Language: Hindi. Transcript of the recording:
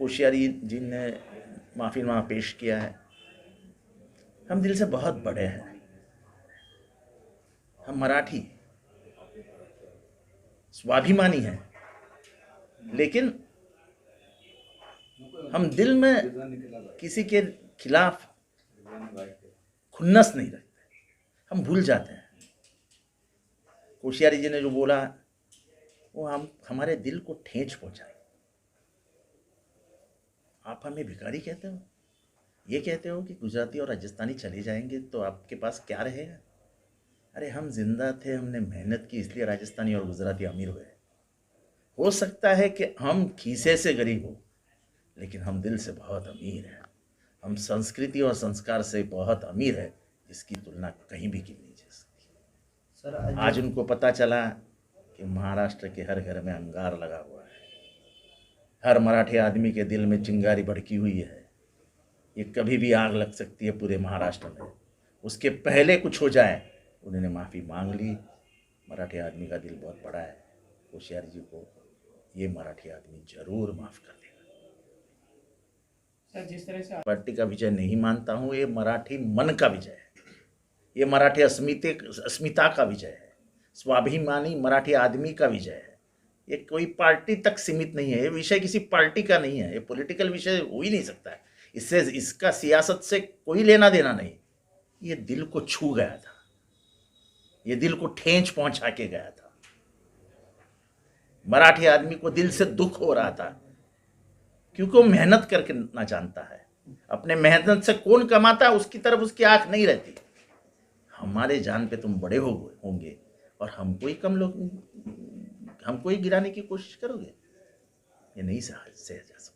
कोश्यारी जी ने माफ़ीनामा पेश किया है। हम दिल से बहुत बड़े हैं, हम मराठी स्वाभिमानी हैं, लेकिन हम दिल में किसी के खिलाफ खुन्नस नहीं रखते, हम भूल जाते हैं। कोश्यारी जी ने जो बोला वो हमारे दिल को ठेंच पहुंचाई। आप हमें भिखारी कहते हो, ये कहते हो कि गुजराती और राजस्थानी चले जाएंगे तो आपके पास क्या रहेगा। अरे हम जिंदा थे, हमने मेहनत की, इसलिए राजस्थानी और गुजराती अमीर हुए। हो सकता है कि हम खीसे से गरीब हो, लेकिन हम दिल से बहुत अमीर हैं। हम संस्कृति और संस्कार से बहुत अमीर है, जिसकी तुलना कहीं भी की नहीं जा सकती। सर आज उनको पता चला कि महाराष्ट्र के हर घर में अंगार लगा हुआ है, हर मराठी आदमी के दिल में चिंगारी भड़की हुई है। ये कभी भी आग लग सकती है पूरे महाराष्ट्र में। उसके पहले कुछ हो जाए, उन्होंने माफ़ी मांग ली। मराठी आदमी का दिल बहुत बड़ा है। कोश्यारी जी को ये मराठी आदमी जरूर माफ़ कर देगा। सर जिस तरह से पार्टी का विजय नहीं मानता हूँ, ये मराठी मन का विजय है, ये मराठी अस्मिता का विजय है, स्वाभिमानी मराठी आदमी का विजय है। ये कोई पार्टी तक सीमित नहीं है, ये विषय किसी पार्टी का नहीं है, ये पॉलिटिकल विषय हो ही नहीं सकता है। इससे इसका सियासत से कोई लेना देना नहीं। ये दिल को छू गया था, ये दिल को ठेंच पहुंचा के गया था। मराठी आदमी को दिल से दुख हो रहा था, क्योंकि वो मेहनत करके ना जानता है। अपने मेहनत से कौन कमाता है उसकी तरफ उसकी आंख नहीं रहती। हमारे जान पे तुम बड़े होंगे और हमको ही कम लोग, हमको ही गिराने की कोशिश करोगे, ये नहीं सहा जा सकता।